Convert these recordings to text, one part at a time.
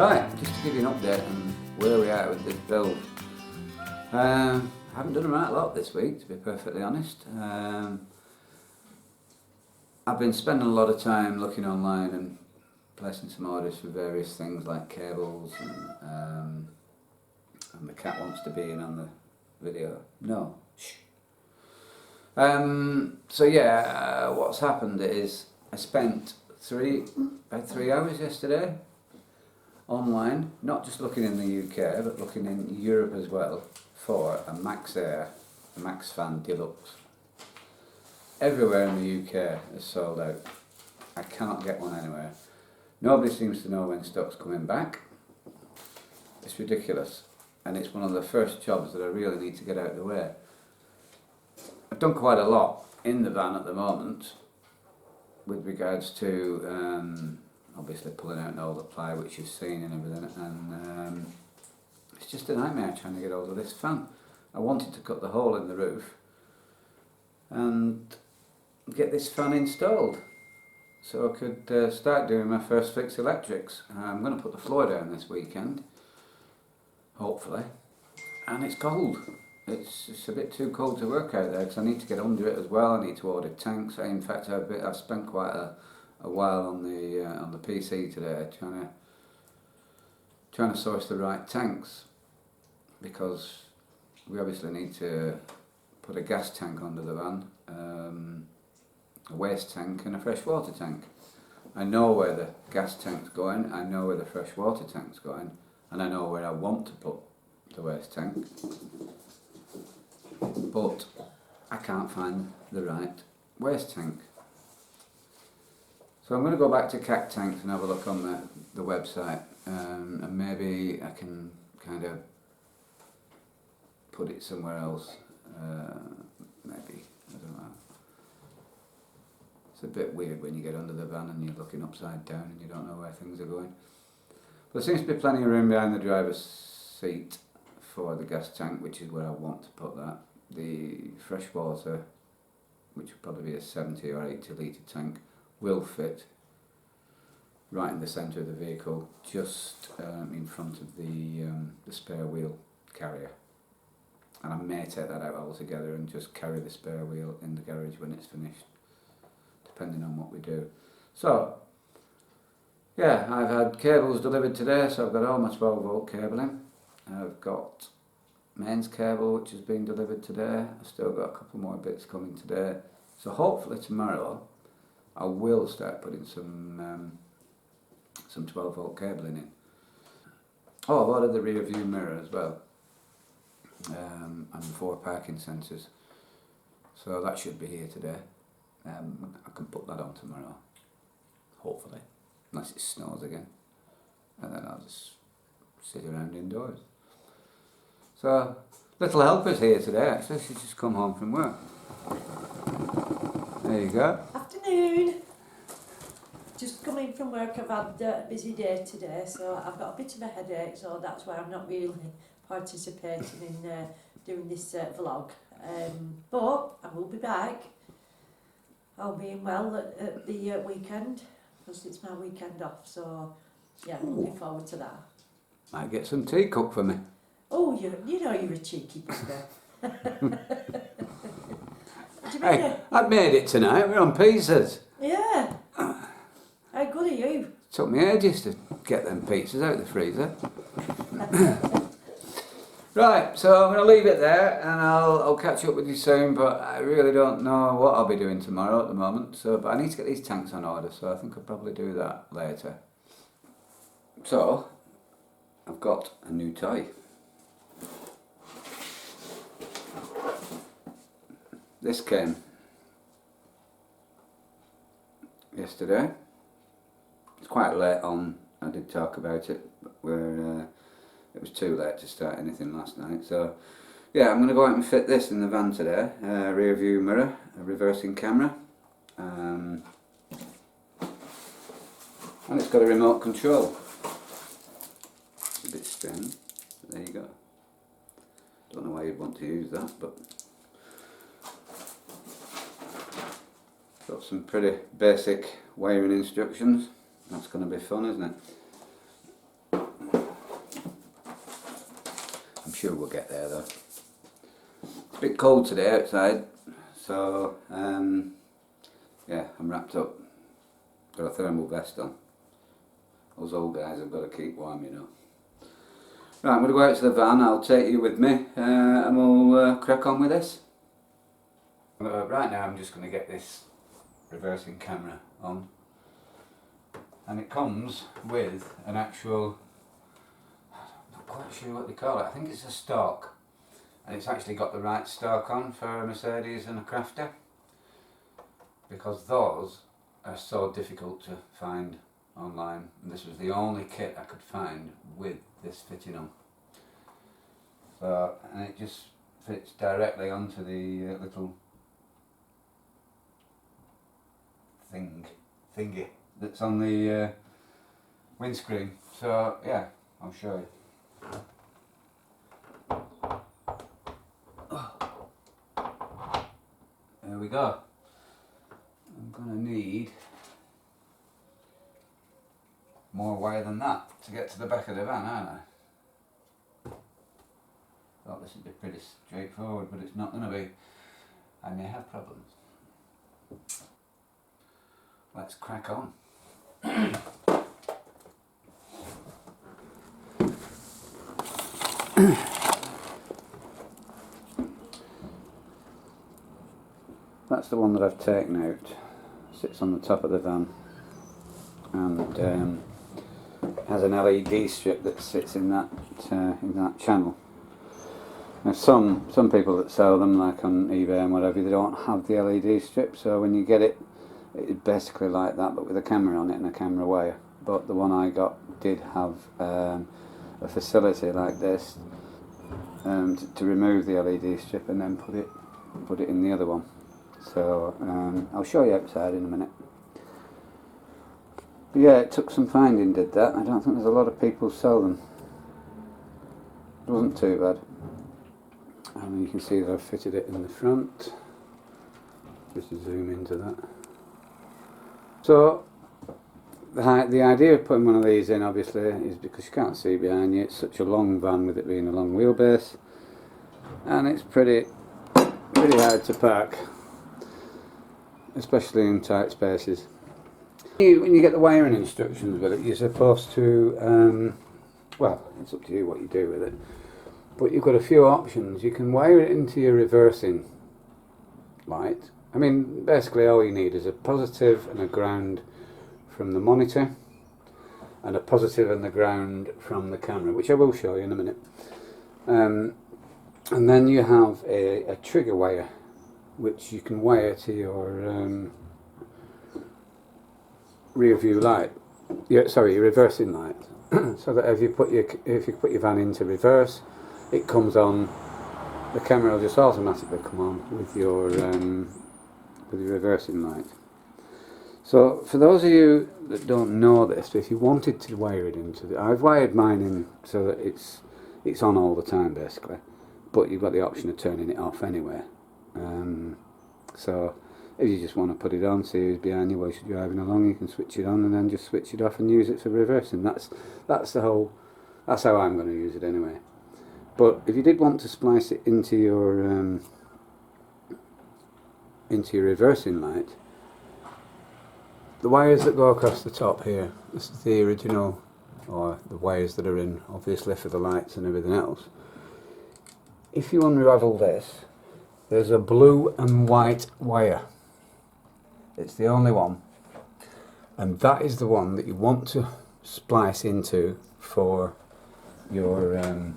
Right, just to give you an update on where we are with this build. I haven't done a right lot this week, to be perfectly honest. I've been spending a lot of time looking online and placing some orders for various things like cables and the cat wants to be in on the video. No. Shh. So yeah, what's happened is I spent about 3 hours yesterday online, not just looking in the UK but looking in Europe as well for a Maxxair, a Maxxfan Deluxe. Everywhere in the UK is sold out. I cannot get one anywhere. Nobody seems to know when stock's coming back. It's ridiculous, and it's one of the first jobs that I really need to get out of the way. I've done quite a lot in the van at the moment with regards to obviously pulling out all the ply which you've seen and everything, and it's just a nightmare trying to get hold of this fan. I wanted to cut the hole in the roof and get this fan installed so I could start doing my first fix electrics. I'm going to put the floor down this weekend, hopefully, and it's cold. It's a bit too cold to work out there because I need to get under it as well. I need to order tanks. In fact, I've spent quite a while on the PC today trying to source the right tanks, because we obviously need to put a gas tank under the van, a waste tank and a fresh water tank. I know where the gas tank's going, I know where the fresh water tank's going, and I know where I want to put the waste tank, but I can't find the right waste tank. So I'm going to go back to CAC Tanks and have a look on the website, and maybe I can kind of put it somewhere else, maybe, I don't know. It's a bit weird when you get under the van and you're looking upside down and you don't know where things are going. But there seems to be plenty of room behind the driver's seat for the gas tank, which is where I want to put that. The fresh water, which will probably be a 70 or 80 litre tank, will fit right in the centre of the vehicle, just in front of the spare wheel carrier. And I may take that out altogether and just carry the spare wheel in the garage when it's finished, depending on what we do. So, yeah, I've had cables delivered today, so I've got all my 12 volt cabling. I've got mains cable which has been delivered today. I've still got a couple more bits coming today. So hopefully tomorrow I will start putting some 12 volt cabling in. Oh, I've ordered the rear view mirror as well, and 4 parking sensors. So that should be here today. I can put that on tomorrow, hopefully, unless it snows again, and then I'll just sit around indoors. So, little helper's here today actually, she's just come home from work. There you go. Afternoon. Just coming from work. I've had a busy day today, so I've got a bit of a headache, so that's why I'm not really participating in doing this vlog. But I will be back. I'll be well at the weekend, because it's my weekend off, so yeah, I'm looking forward to that. Might get some tea cooked for me. Oh, you know you're a cheeky bugger. Hey, I've made it tonight, we're on pizzas. Yeah. How good are you? Took me ages to get them pizzas out of the freezer. Right, so I'm going to leave it there and I'll catch up with you soon, but I really don't know what I'll be doing tomorrow at the moment. But I need to get these tanks on order, so I think I'll probably do that later. So, I've got a new toy. This came yesterday. It's quite late on, I did talk about it, but it was too late to start anything last night. So yeah, I'm going to go out and fit this in the van today. Rear view mirror, a reversing camera, and it's got a remote control. It's a bit strange, but there you go. Don't know why you'd want to use that, but got some pretty basic wiring instructions. That's going to be fun, isn't it? sure we'll get there though. It's a bit cold today outside, so yeah, I'm wrapped up. Got a thermal vest on. Those old guys have got to keep warm, you know. Right, I'm going to go out to the van. I'll take you with me, and we'll crack on with this. Right now I'm just going to get this reversing camera on, and it comes with an actual, I'm not quite sure what they call it, I think it's a stalk, and it's actually got the right stalk on for a Mercedes and a Crafter, because those are so difficult to find online, and this was the only kit I could find with this fitting on. So, and it just fits directly onto the little thingy that's on the windscreen. So yeah, I'll show you. There we go. I'm gonna need more wire than that to get to the back of the van, aren't I? Thought this would be pretty straightforward, but it's not going to be. I may have problems. Let's crack on. That's the one that I've taken out. Sits on the top of the van, and has an LED strip that sits in that channel. Now some people that sell them, like on eBay and whatever, they don't have the LED strip, so when you get it, it's basically like that but with a camera on it and a camera wire. But the one I got did have a facility like this to remove the LED strip and then put it in the other one. So I'll show you outside in a minute. But yeah, it took some finding, did that. I don't think there's a lot of people sell them. It wasn't too bad. And you can see that I've fitted it in the front. Just to zoom into that. So the idea of putting one of these in, obviously, is because you can't see behind you. It's such a long van with it being a long wheelbase, and it's pretty hard to park, especially in tight spaces. When you get the wiring instructions with it, you're supposed to, well, it's up to you what you do with it, but you've got a few options. You can wire it into your reversing light. I mean, basically all you need is a positive and a ground from the monitor, and a positive and the ground from the camera, which I will show you in a minute. And then you have a trigger wire, which you can wire to your rear view light. Your reversing light. So that if you put your van into reverse, it comes on. The camera will just automatically come on with your reversing light. So for those of you that don't know this, if you wanted to wire it into I've wired mine in so that it's on all the time basically, but you've got the option of turning it off anyway. So if you just want to put it on, see who's behind you while you're driving along, you can switch it on and then just switch it off and use it for reversing. That's how I'm going to use it anyway. But if you did want to splice it into your reversing light, the wires that go across the top here, this is the original, or the wires that are in obviously for the lights and everything else. If you unravel this, there's a blue and white wire. It's the only one, and that is the one that you want to splice into for your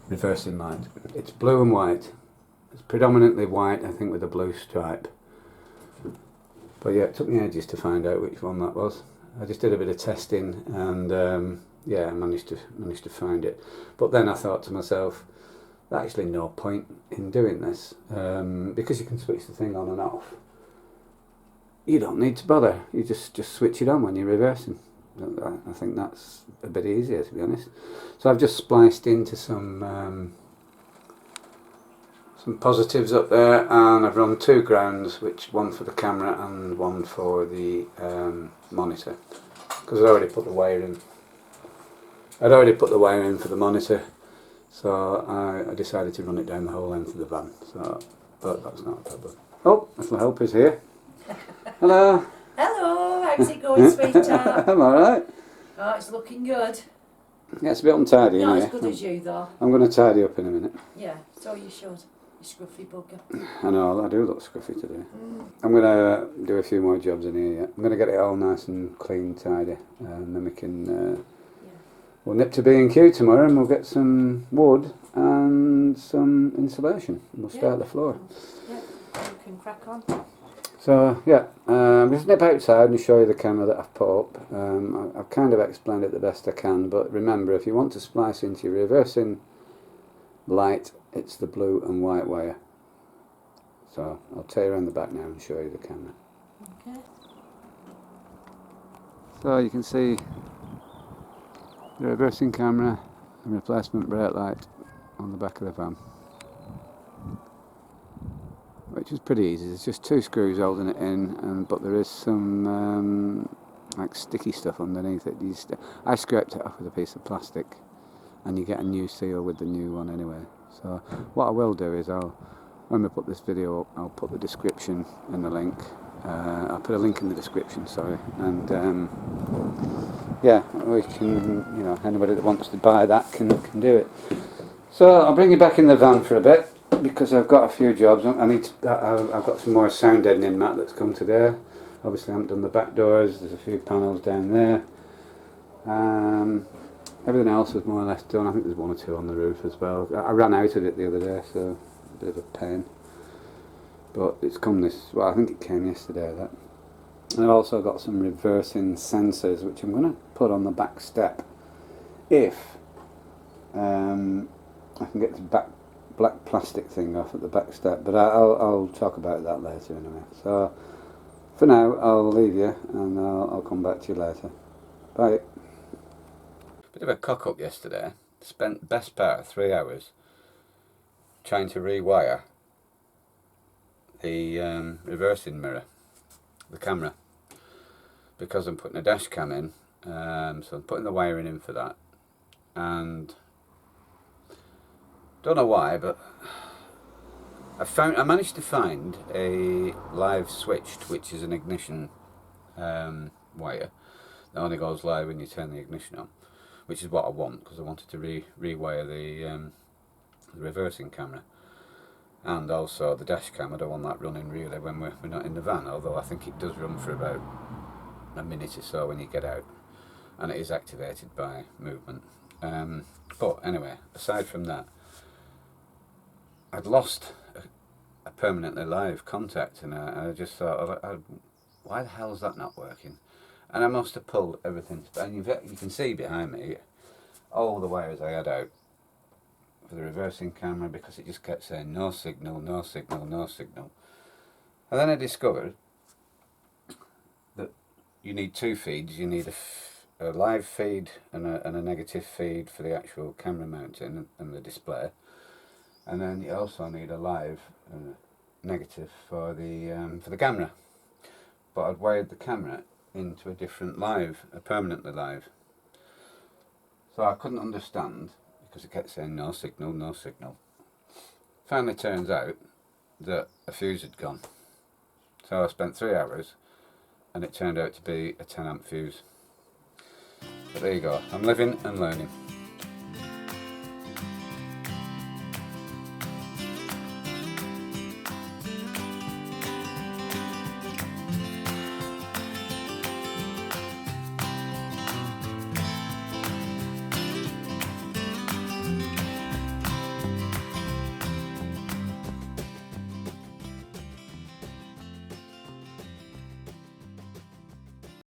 reversing light. It's blue and white. It's predominantly white, I think, with a blue stripe. But yeah, it took me ages to find out which one that was. I just did a bit of testing, and yeah, I managed to find it. But then I thought to myself, there's actually no point in doing this, because you can switch the thing on and off. You don't need to bother. You just switch it on when you're reversing. I think that's a bit easier, to be honest. So I've just spliced into some positives up there, and I've run two grounds, one for the camera and one for the monitor, because I'd already put the wire in. I'd already put the wire in for the monitor, So I decided to run it down the whole length of the van. So, but that's not a problem. Oh, little helper's here. Hello. Hello, how's it going, sweetheart? I'm alright. Oh, it's looking good. Yeah, it's a bit untidy Not anyway. as good as you, though. I'm going to tidy up in a minute. Yeah, so you should. You scruffy bugger. I know, I do look scruffy today. I'm going to do a few more jobs in here yet. I'm going to get it all nice and clean, tidy, and then we can... We'll nip to B&Q tomorrow and we'll get some wood and some insulation. We'll start the floor. Yeah, you can crack on. So yeah, just nip outside and show you the camera that I've put up. I've kind of explained it the best I can, but remember, if you want to splice into your reversing light, it's the blue and white wire. So I'll take you around the back now and show you the camera. Okay. So you can see the reversing camera and replacement brake light on the back of the van, which is pretty easy. There's just 2 screws holding it in, but there is some like sticky stuff underneath it. I scraped it off with a piece of plastic, and you get a new seal with the new one anyway. So what I will do is when we put this video up, I'll put the description in the link. I'll put a link in the description, sorry, and yeah, we can, anybody that wants to buy that can do it. So I'll bring you back in the van for a bit because I've got a few jobs. I've got some more sound deadening mat that's come today. Obviously I haven't done the back doors. There's a few panels down there. Everything else was more or less done. I think there's 1 or 2 on the roof as well. I ran out of it the other day, so a bit of a pain. But it's come I think it came yesterday, that. And I've also got some reversing sensors which I'm going to put on the back step if I can get this black plastic thing off at the back step, but I'll talk about that later anyway. So for now I'll leave you and I'll come back to you later. Bye. Bit of a cock up yesterday. Spent the best part of 3 hours trying to rewire the reversing mirror, the camera, because I'm putting a dash cam in, so I'm putting the wiring in for that, and don't know why, but I managed to find a live switched, which is an ignition wire that only goes live when you turn the ignition on, which is what I want, because I wanted to rewire the reversing camera. And also the dash cam, I don't want that running really when we're not in the van, although I think it does run for about a minute or so when you get out, and it is activated by movement. But anyway, aside from that, I'd lost a permanently live contact, and I just thought, why the hell is that not working? And I must have pulled everything, and you can see behind me all the wires I had out for the reversing camera, because it just kept saying no signal, no signal, no signal. And then I discovered that you need 2 feeds. You need a live feed and a negative feed for the actual camera mounting and the display, and then you also need a live negative for the camera. But I'd wired the camera into a different live, a permanently live, so I couldn't understand, because it kept saying no signal, no signal. Finally turns out that a fuse had gone. So I spent 3 hours and it turned out to be a 10 amp fuse. But there you go, I'm living and learning.